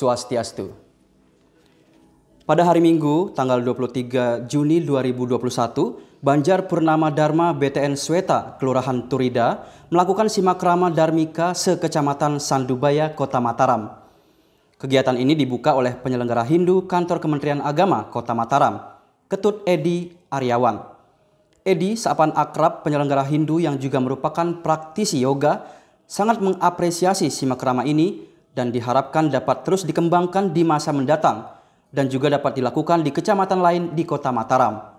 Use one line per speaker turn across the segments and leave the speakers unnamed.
Swastiastu. Pada hari Minggu, tanggal 23 Juni 2021, Banjar Purnama Dharma BTN Sweta, Kelurahan Turida, melakukan simakrama Dharmika se-Kecamatan Sandubaya, Kota Mataram. Kegiatan ini dibuka oleh penyelenggara Hindu Kantor Kementerian Agama Kota Mataram, Ketut Edi Aryawan. Edi, sapaan akrab penyelenggara Hindu yang juga merupakan praktisi yoga, sangat mengapresiasi simakrama ini dan diharapkan dapat terus dikembangkan di masa mendatang dan juga dapat dilakukan di kecamatan lain di Kota Mataram.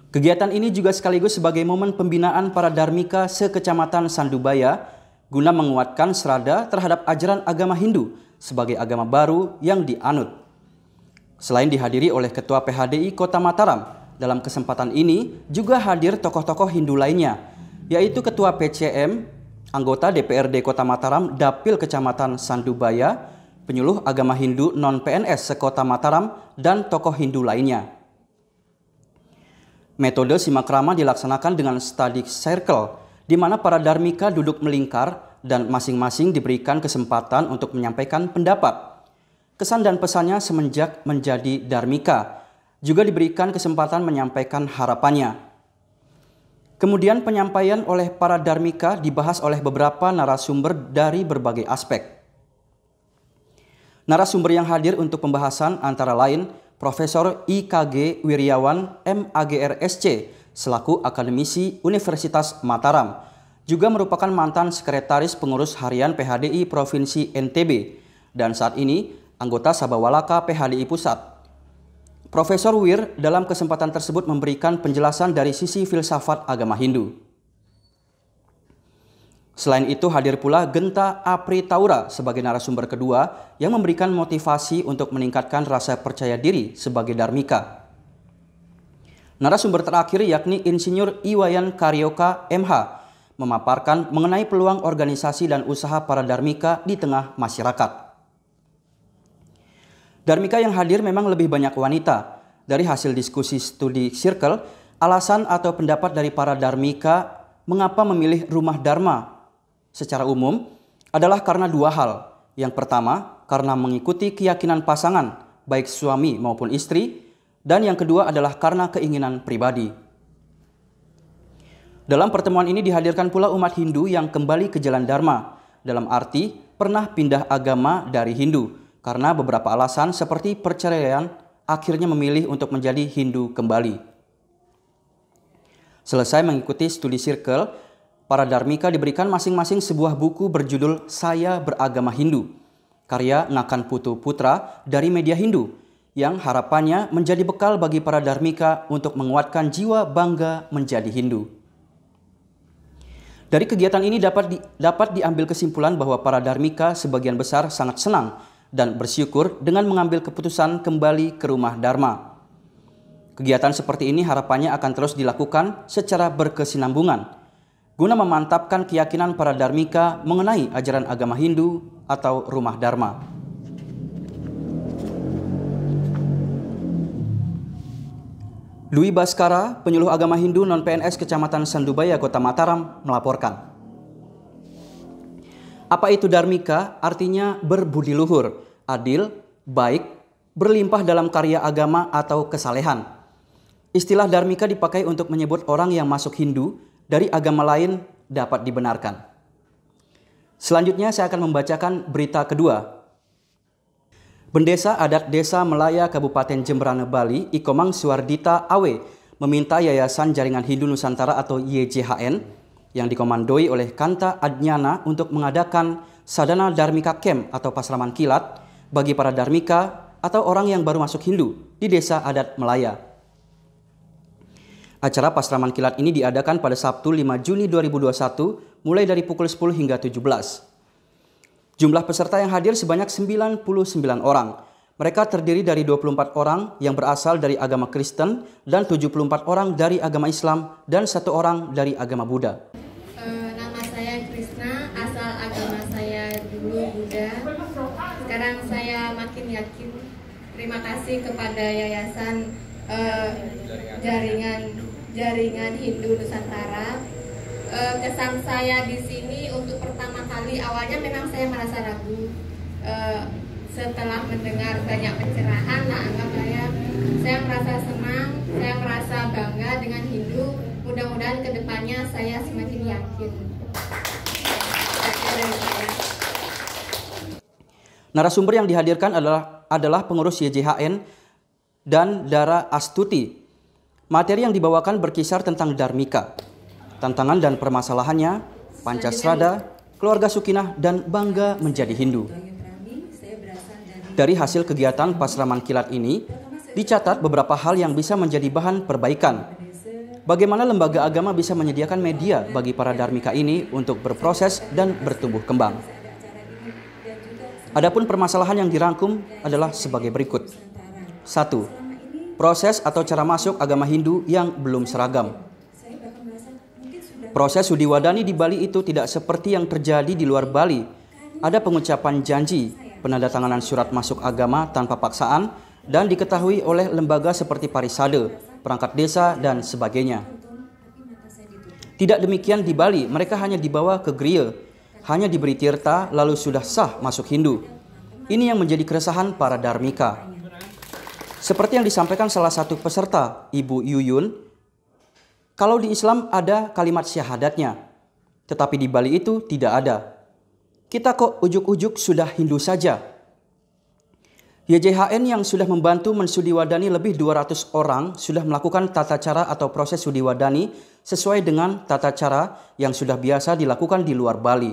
Kegiatan ini juga sekaligus sebagai momen pembinaan para dharmika se-Kecamatan Sandubaya guna menguatkan serada terhadap ajaran agama Hindu sebagai agama baru yang dianut. Selain dihadiri oleh Ketua PHDI Kota Mataram, dalam kesempatan ini juga hadir tokoh-tokoh Hindu lainnya, yaitu Ketua PCM, anggota DPRD Kota Mataram, Dapil Kecamatan Sandubaya, penyuluh agama Hindu non-PNS se-Kota Mataram, dan tokoh Hindu lainnya. Metode simakrama dilaksanakan dengan study circle, di mana para dharmika duduk melingkar dan masing-masing diberikan kesempatan untuk menyampaikan pendapat. Kesan dan pesannya semenjak menjadi dharmika, juga diberikan kesempatan menyampaikan harapannya. Kemudian penyampaian oleh para dharmika dibahas oleh beberapa narasumber dari berbagai aspek. Narasumber yang hadir untuk pembahasan antara lain Profesor IKG Wiryawan MAGRSC selaku akademisi Universitas Mataram, juga merupakan mantan sekretaris pengurus harian PHDI Provinsi NTB dan saat ini anggota Sabawalaka PHDI Pusat. Profesor Wir dalam kesempatan tersebut memberikan penjelasan dari sisi filsafat agama Hindu. Selain itu hadir pula Genta Apri Taura sebagai narasumber kedua yang memberikan motivasi untuk meningkatkan rasa percaya diri sebagai dharmika. Narasumber terakhir yakni Insinyur Iwayan Karyoka MH memaparkan mengenai peluang organisasi dan usaha para dharmika di tengah masyarakat. Dharmika yang hadir memang lebih banyak wanita. Dari hasil diskusi studi circle, alasan atau pendapat dari para dharmika mengapa memilih rumah dharma secara umum adalah karena dua hal. Yang pertama, karena mengikuti keyakinan pasangan, baik suami maupun istri, dan yang kedua adalah karena keinginan pribadi. Dalam pertemuan ini dihadirkan pula umat Hindu yang kembali ke jalan Dharma, dalam arti pernah pindah agama dari Hindu, karena beberapa alasan seperti perceraian akhirnya memilih untuk menjadi Hindu kembali. Selesai mengikuti studi circle, para dharmika diberikan masing-masing sebuah buku berjudul Saya Beragama Hindu, karya Ngakan Putu Putra dari Media Hindu, yang harapannya menjadi bekal bagi para dharmika untuk menguatkan jiwa bangga menjadi Hindu. Dari kegiatan ini dapat diambil kesimpulan bahwa para dharmika sebagian besar sangat senang dan bersyukur dengan mengambil keputusan kembali ke rumah Dharma. Kegiatan seperti ini harapannya akan terus dilakukan secara berkesinambungan, guna memantapkan keyakinan para dharmika mengenai ajaran agama Hindu atau rumah Dharma. Dwi Baskara, penyuluh agama Hindu non-PNS Kecamatan Sandubaya, Kota Mataram, melaporkan. Apa itu dharmika? Artinya berbudi luhur, adil, baik, berlimpah dalam karya agama atau kesalehan. Istilah dharmika dipakai untuk menyebut orang yang masuk Hindu dari agama lain dapat dibenarkan. Selanjutnya saya akan membacakan berita kedua. Bendesa Adat Desa Melaya Kabupaten Jemberana Bali, Ikomang Suardita Awe, meminta Yayasan Jaringan Hindu Nusantara atau YJHN yang dikomandoi oleh Kanta Adnyana untuk mengadakan Sadana Dharmika Camp atau pasraman kilat bagi para dharmika atau orang yang baru masuk Hindu di Desa Adat Melaya. Acara pasraman kilat ini diadakan pada Sabtu 5 Juni 2021 mulai dari pukul 10 hingga 17. Jumlah peserta yang hadir sebanyak 99 orang. Mereka terdiri dari 24 orang yang berasal dari agama Kristen dan 74 orang dari agama Islam dan 1 orang dari agama Buddha.
Nama saya Krishna, asal agama saya dulu Buddha. Sekarang saya makin yakin. Terima kasih kepada Yayasan Jaringan Hindu Nusantara. Kesan saya di sini untuk pertama kali awalnya memang saya merasa ragu. Setelah mendengar banyak pencerahan, saya merasa senang, saya merasa bangga dengan Hindu. Mudah-mudahan kedepannya saya semakin yakin.
Narasumber yang dihadirkan adalah pengurus YJHN dan Dara Astuti. Materi yang dibawakan berkisar tentang Dharmika, tantangan dan permasalahannya, Pancasrada, keluarga Sukinah, dan bangga menjadi Hindu. Dari hasil kegiatan Pasraman Kilat ini, dicatat beberapa hal yang bisa menjadi bahan perbaikan. Bagaimana lembaga agama bisa menyediakan media bagi para Dharmika ini untuk berproses dan bertumbuh kembang. Adapun permasalahan yang dirangkum adalah sebagai berikut. 1. Proses atau cara masuk agama Hindu yang belum seragam. Proses Sudiwadani di Bali itu tidak seperti yang terjadi di luar Bali. Ada pengucapan janji, penandatanganan surat masuk agama tanpa paksaan, dan diketahui oleh lembaga seperti Parisade, perangkat desa, dan sebagainya. Tidak demikian di Bali, mereka hanya dibawa ke griya, hanya diberi tirta lalu sudah sah masuk Hindu. Ini yang menjadi keresahan para Dharmika. Seperti yang disampaikan salah satu peserta, Ibu Yuyun, kalau di Islam ada kalimat syahadatnya, tetapi di Bali itu tidak ada. Kita kok ujuk-ujuk sudah Hindu saja. YJHN yang sudah membantu mensudiwadani lebih 200 orang sudah melakukan tata cara atau proses sudiwadani sesuai dengan tata cara yang sudah biasa dilakukan di luar Bali.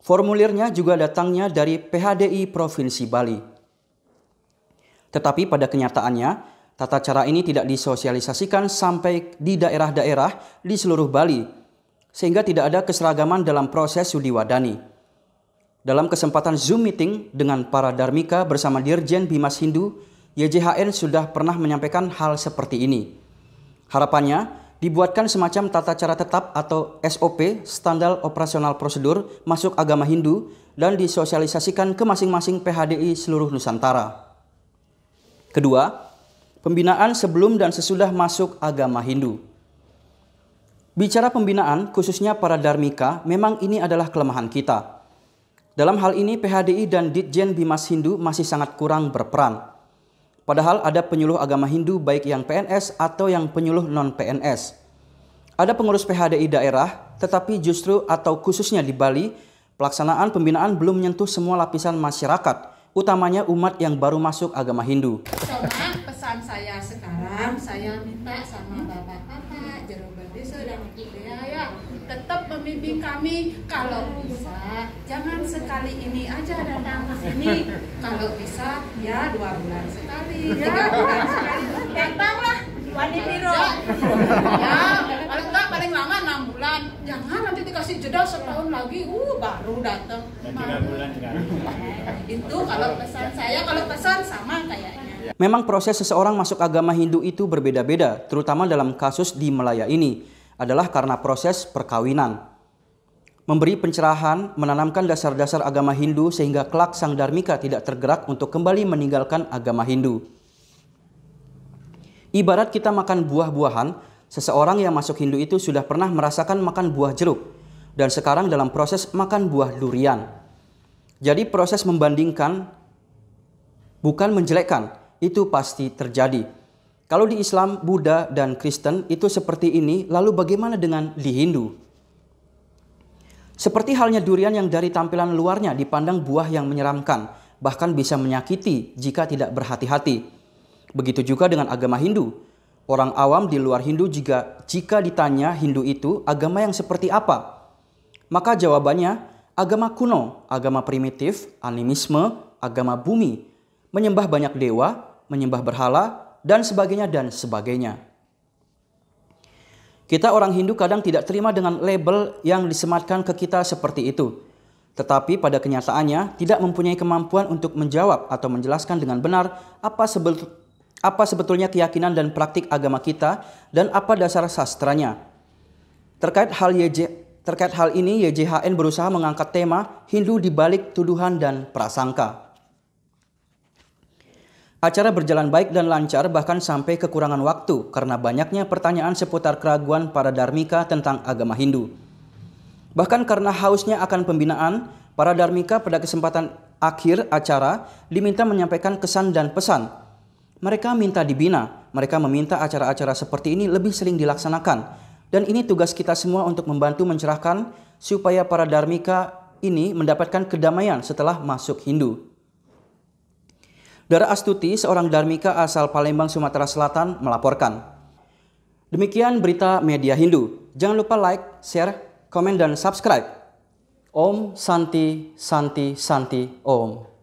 Formulirnya juga datangnya dari PHDI Provinsi Bali. Tetapi pada kenyataannya, tata cara ini tidak disosialisasikan sampai di daerah-daerah di seluruh Bali, sehingga tidak ada keseragaman dalam proses sudiwadani. Dalam kesempatan Zoom meeting dengan para Dharmika bersama Dirjen Bimas Hindu, YJHN sudah pernah menyampaikan hal seperti ini. Harapannya, dibuatkan semacam tata cara tetap atau SOP, Standar Operasional Prosedur, masuk agama Hindu dan disosialisasikan ke masing-masing PHDI seluruh Nusantara. Kedua, pembinaan sebelum dan sesudah masuk agama Hindu. Bicara pembinaan, khususnya para Dharmika, memang ini adalah kelemahan kita. Dalam hal ini PHDI dan Ditjen Bimas Hindu masih sangat kurang berperan. Padahal ada penyuluh agama Hindu baik yang PNS atau yang penyuluh non-PNS. Ada pengurus PHDI daerah, tetapi justru atau khususnya di Bali, pelaksanaan pembinaan belum menyentuh semua lapisan masyarakat, utamanya umat yang baru masuk agama Hindu.
Cuma pesan saya sekarang, saya minta sama Bapak-Bapak, Jerobat Desa dan Budaya, tetap membimbing kami kalau bisa. Jangan sekali ini aja datang ke sini. Kalau bisa ya 2 bulan sekali, 3 bulan sekali. Datanglah Wani Biro. Ya, paling enggak paling lama 6 bulan. Jangan nanti dikasih jeda setahun lagi, baru datang.
3 bulan sekarang.
Itu kalau pesan saya, kalau pesan sama kayaknya.
Memang proses seseorang masuk agama Hindu itu berbeda-beda, terutama dalam kasus di Melaya ini, adalah karena proses perkawinan. Memberi pencerahan, menanamkan dasar-dasar agama Hindu sehingga kelak sang Dharmika tidak tergerak untuk kembali meninggalkan agama Hindu. Ibarat kita makan buah-buahan, seseorang yang masuk Hindu itu sudah pernah merasakan makan buah jeruk, dan sekarang dalam proses makan buah durian. Jadi proses membandingkan, bukan menjelekkan, itu pasti terjadi. Kalau di Islam, Buddha, dan Kristen itu seperti ini, lalu bagaimana dengan di Hindu? Seperti halnya durian yang dari tampilan luarnya dipandang buah yang menyeramkan, bahkan bisa menyakiti jika tidak berhati-hati. Begitu juga dengan agama Hindu. Orang awam di luar Hindu jika ditanya Hindu itu agama yang seperti apa? Maka jawabannya agama kuno, agama primitif, animisme, agama bumi, menyembah banyak dewa, menyembah berhala, dan sebagainya dan sebagainya. Kita orang Hindu kadang tidak terima dengan label yang disematkan ke kita seperti itu. Tetapi pada kenyataannya tidak mempunyai kemampuan untuk menjawab atau menjelaskan dengan benar apa sebetulnya keyakinan dan praktik agama kita dan apa dasar sastranya. Terkait hal ini YJHN berusaha mengangkat tema Hindu di balik tuduhan dan prasangka. Acara berjalan baik dan lancar bahkan sampai kekurangan waktu karena banyaknya pertanyaan seputar keraguan para Dharmika tentang agama Hindu. Bahkan karena hausnya akan pembinaan, para Dharmika pada kesempatan akhir acara diminta menyampaikan kesan dan pesan. Mereka minta dibina, mereka meminta acara-acara seperti ini lebih sering dilaksanakan. Dan ini tugas kita semua untuk membantu mencerahkan supaya para dharmika ini mendapatkan kedamaian setelah masuk Hindu. Dara Astuti, seorang dharmika asal Palembang, Sumatera Selatan, melaporkan. Demikian berita media Hindu. Jangan lupa like, share, komen, dan subscribe. Om Santi Santi Santi Om.